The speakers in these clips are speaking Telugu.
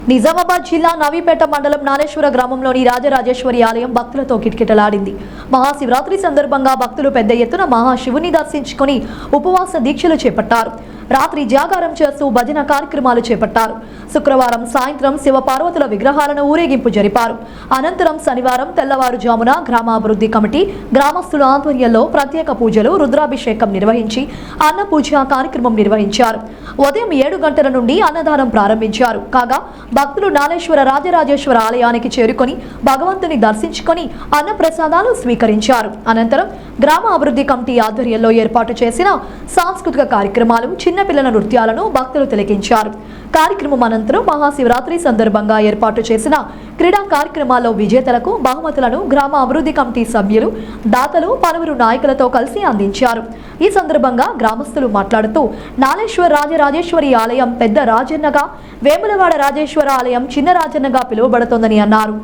నిజామాబాద్ జిల్లా నవీపేట మండలం నాలేశ్వర గ్రామంలోని రాజరాజేశ్వరి ఆలయం భక్తులతో కిటకిటలాడింది. మహాశివరాత్రి సందర్భంగా భక్తులు పెద్ద ఎత్తున మహాశివుని దర్శించుకుని ఉపవాస దీక్షలు చేపట్టారు. రాత్రి జాగారం చేస్తూ భజన కార్యక్రమాలు చేపట్టారు. శుక్రవారం సాయంత్రం శివపార్వతుల విగ్రహాలను ఊరేగింపు జరిపారు. అనంతరం శనివారం తెల్లవారుజామున గ్రామాభివృద్ధి కమిటీ గ్రామస్తుల ఆధ్వర్యంలో ప్రత్యేక పూజలు, రుద్రాభిషేకం నిర్వహించి అన్న పూజ కార్యక్రమం నిర్వహించారు. ఉదయం 7 గంటల నుండి అన్నదానం ప్రారంభించారు. కాగా భక్తులు నాలేశ్వర రాజరాజేశ్వర ఆలయానికి చేరుకొని భగవంతుని దర్శించుకొని అన్న ప్రసాదాలు స్వీకరించారు. అనంతరం గ్రామ అభివృద్ధి కమిటీ ఆధ్వర్యంలో ఏర్పాటు చేసిన సాంస్కృతిక కార్యక్రమాలు, చిన్నపిల్లల నృత్యాలను భక్తులు తిలకించారు. కార్యక్రమం అనంతరం మహాశివరాత్రి సందర్భంగా ఏర్పాటు చేసిన క్రీడా కార్యక్రమాల్లో విజేతలకు బహుమతులను గ్రామ అభివృద్ధి కమిటీ సభ్యులు, దాతలు పలువురు నాయకులతో కలిసి అందించారు. ఈ సందర్భంగా గ్రామస్తులు మాట్లాడుతూ నాలేశ్వర రాజరాజేశ్వరి ఆలయం పెద్ద రాజన్నగా, వేములవాడ రాజేశ్వర ఆలయం చిన్న రాజన్నగా పిలువబడుతోందని అన్నారు.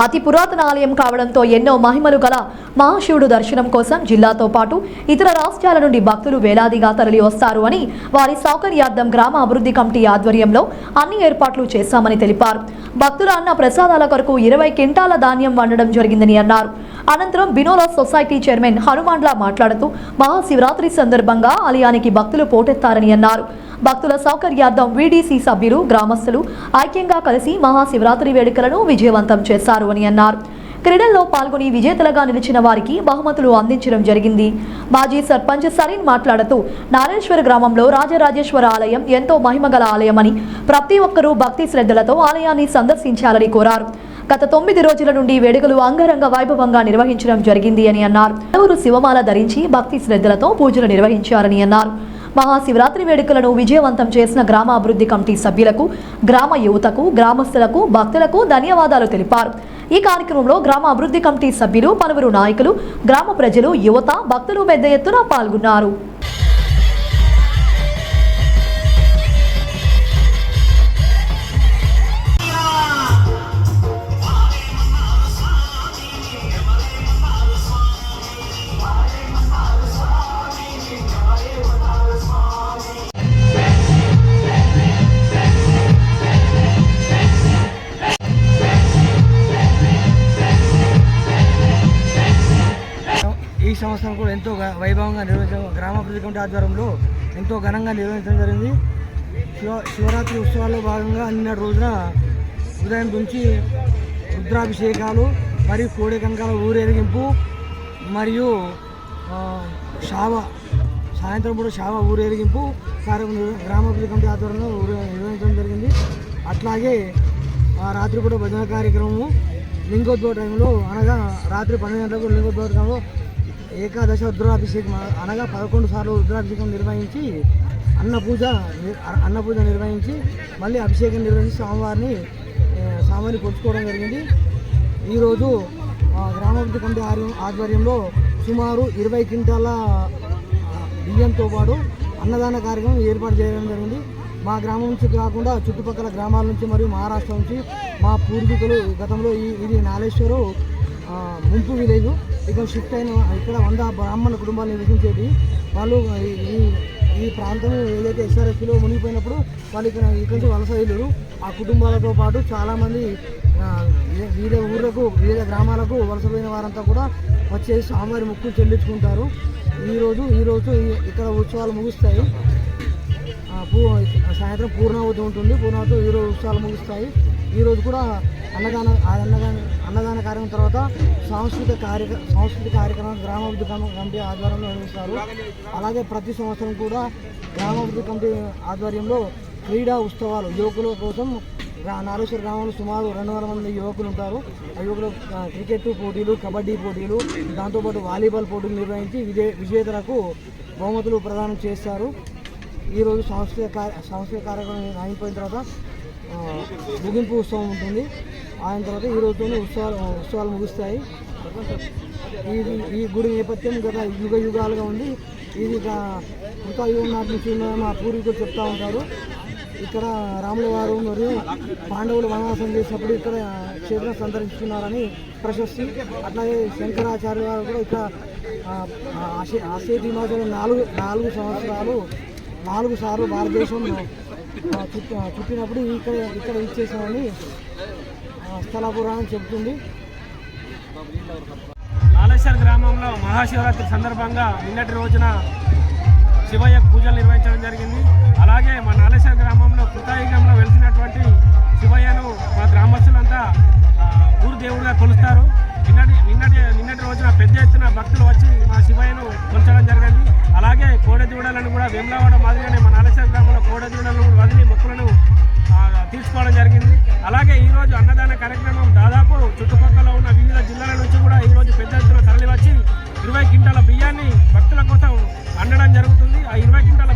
అతి పురాతన ఆలయం కావడంతో ఎన్నో మహిమలు గల మహాశివుడు దర్శనం కోసం జిల్లాతో పాటు ఇతర రాష్ట్రాల నుండి భక్తులు వేలాదిగా తరలి వస్తారు అని, వారి సౌకర్యార్థం గ్రామ అభివృద్ధి కమిటీ ఆధ్వర్యంలో అన్ని ఏర్పాట్లు చేశామని తెలిపారు. భక్తుల అన్న ప్రసాదాల కొరకు 20 క్వింటాల ధాన్యం వండడం జరిగిందని అన్నారు. అనంతరం బినోలా సొసైటీ చైర్మన్ హనుమాన్లా మాట్లాడుతూ మహాశివరాత్రి సందర్భంగా ఆలయానికి భక్తులు పోటెత్తారని అన్నారు. భక్తుల సౌకర్యార్థం వీడీసీ సభ్యులు, గ్రామస్తులు ఐక్యంగా కలిసి మహాశివరాత్రి వేడుకలను విజయవంతం చేశారు అని అన్నారు. క్రీడల్లో పాల్గొని విజేతలుగా నిలిచిన వారికి బహుమతులు అందించడం జరిగింది. మాజీ సర్పంచ్ సరీన్ మాట్లాడుతూ నారేశ్వర గ్రామంలో రాజరాజేశ్వర ఆలయం ఎంతో మహిమగల ఆలయమని, ప్రతి ఒక్కరూ భక్తి శ్రద్ధలతో ఆలయాన్ని సందర్శించాలని కోరారు. గత 9 రోజుల నుండి వేడుకలు అంగరంగ వైభవంగా నిర్వహించడం జరిగింది అని అన్నారు. పలువురు శివమాల ధరించి భక్తి శ్రద్ధలతో పూజలు నిర్వహించారని అన్నారు. మహాశివరాత్రి వేడుకలను విజయవంతం చేసిన గ్రామ అభివృద్ధి కమిటీ సభ్యులకు, గ్రామ యువతకు, గ్రామస్తులకు, భక్తులకు ధన్యవాదాలు తెలిపారు. ఈ కార్యక్రమంలో గ్రామ అభివృద్ధి కమిటీ సభ్యులు, పలువురు నాయకులు, గ్రామ ప్రజలు, యువత, భక్తులు పెద్ద ఎత్తున పాల్గొన్నారు. ఈ సంవత్సరం కూడా ఎంతో వైభవంగా నిర్వహించడం, గ్రామాభివృద్ధి కమిటీ ఆధ్వర్యంలో ఎంతో ఘనంగా నిర్వహించడం జరిగింది. శివరాత్రి ఉత్సవాల్లో భాగంగా నిన్నటి రోజున ఉదయం నుంచి రుద్రాభిషేకాలు మరియు కోడి కనకాల ఊరేగింపు మరియు సాయంత్రం కూడా శావ ఊరేగింపు కార్యక్రమం గ్రామాభివృద్ధి కమిటీ ఆధ్వర్యంలో నిర్వహించడం జరిగింది. అట్లాగే రాత్రి కూడా భజన కార్యక్రమము లింగోద్భవ టైంలో, అనగా రాత్రి 12 గంటలకు లింగోద్భవ టైంలో ఏకాదశ రుద్రాభిషేకం అనగా 11 సార్లు రుద్రాభిషేకం నిర్వహించి అన్న పూజ నిర్వహించి మళ్ళీ అభిషేకం నిర్వహించి స్వామివారిని కొలుచుకోవడం జరిగింది. ఈరోజు గ్రామాభివృద్ధి కమిటీ ఆధ్వర్యంలో సుమారు 20 క్వింటాల బియ్యంతో పాటు అన్నదాన కార్యక్రమం ఏర్పాటు చేయడం జరిగింది. మా గ్రామం నుంచి కాకుండా చుట్టుపక్కల గ్రామాల నుంచి మరియు మహారాష్ట్ర నుంచి మా పూర్వీకులు గతంలో ఇది నాలేశ్వరు ముంపు విలేజ్, ఇక్కడ షిఫ్ట్ అయిన ఇక్కడ 100 బ్రాహ్మణ కుటుంబాలు నివసించేది. వాళ్ళు ఈ ప్రాంతం ఏదైతే ఎస్ఆర్ఎస్లో మునిగిపోయినప్పుడు వాళ్ళు ఇక్కడ నుంచి వలస వెళ్ళారు. ఆ కుటుంబాలతో పాటు చాలామంది వివిధ ఊర్లకు, వివిధ గ్రామాలకు వలసపోయిన వారంతా కూడా వచ్చేసి స్వామివారి మొక్కులు చెల్లించుకుంటారు. ఈరోజు ఇక్కడ ఉత్సవాలు ముగుస్తాయి. సాయంత్రం పూర్ణావతి ఉంటుంది. పూర్ణావతి ఈరోజు ఉత్సవాలు ముగుస్తాయి. ఈరోజు కూడా అన్నదాన కార్యక్రమం తర్వాత సాంస్కృతిక కార్యక్రమం గ్రామాభివృద్ధి కమిటీ ఆధ్వర్యంలో నిర్వహిస్తారు. అలాగే ప్రతి సంవత్సరం కూడా గ్రామాభివృద్ధి కమిటీ ఆధ్వర్యంలో క్రీడా ఉత్సవాలు యువకుల కోసం నాలేశ్వర గ్రామంలో సుమారు 200 మంది యువకులు ఉంటారు. ఆ యువకులు క్రికెట్ పోటీలు, కబడ్డీ పోటీలు, దాంతోపాటు వాలీబాల్ పోటీలు నిర్వహించి విజేతలకు బహుమతులు ప్రదానం చేస్తారు. ఈరోజు సాంస్కృతిక కార్యక్రమం అయిపోయిన తర్వాత ముగింపు ఉత్సవం ఉంటుంది. ఆయన తర్వాత ఈరోజుతో ఉత్సవాలు ముగుస్తాయి. ఈ గుడి నేపథ్యం గత యుగాలుగా ఉంది. ఇది కృతయుగం నాటి నుంచి మా పూర్వీకులు చెప్తూ ఉంటారు. ఇక్కడ రాముల వారు మరియు పాండవులు వనవాసం చేసినప్పుడు ఇక్కడ క్షేత్రం సందర్శించుకున్నారని ప్రశస్తి. అట్లాగే శంకరాచార్య వారు కూడా ఇక్కడ ఆసేటి హిమాచలం 4 సార్లు భారతదేశం చుట్టినప్పుడు ఇక్కడ ఇచ్చేసామని స్థల పురాణం చెబుతుంది. నాలేశ్వర్ గ్రామంలో మహాశివరాత్రి సందర్భంగా నిన్నటి రోజున శివయ్య పూజలు నిర్వహించడం జరిగింది. అలాగే మా నాలేశ్వర్ గ్రామంలో కృతయుగంలో వెలిసినటువంటి శివయ్యను మా గ్రామస్తులంతా ఊరు దేవుడిగా కొలుస్తారు. నిన్నటి రోజున పెద్ద ఎత్తున భక్తులు వచ్చి మా శివయ్యను కొలచడం జరిగింది. అలాగే కోడెదూడలను కూడా వేములవాడ మాదిరిగానే మా నాలేశ్వర్ గ్రామంలో కోడెదూడలను వదిలి మొక్కులను తీర్చుకోవడం జరిగింది. అలాగే ఈరోజు అన్నదాన కార్యక్రమం దాదాపు చుట్టుపక్కల ఉన్న వివిధ జిల్లాల నుంచి కూడా ఈరోజు పెద్ద ఎత్తున తరలి వచ్చి 20 క్వింటాల బియ్యాన్ని భక్తుల కోసం అండడం జరుగుతుంది. ఆ 20 క్వింటాల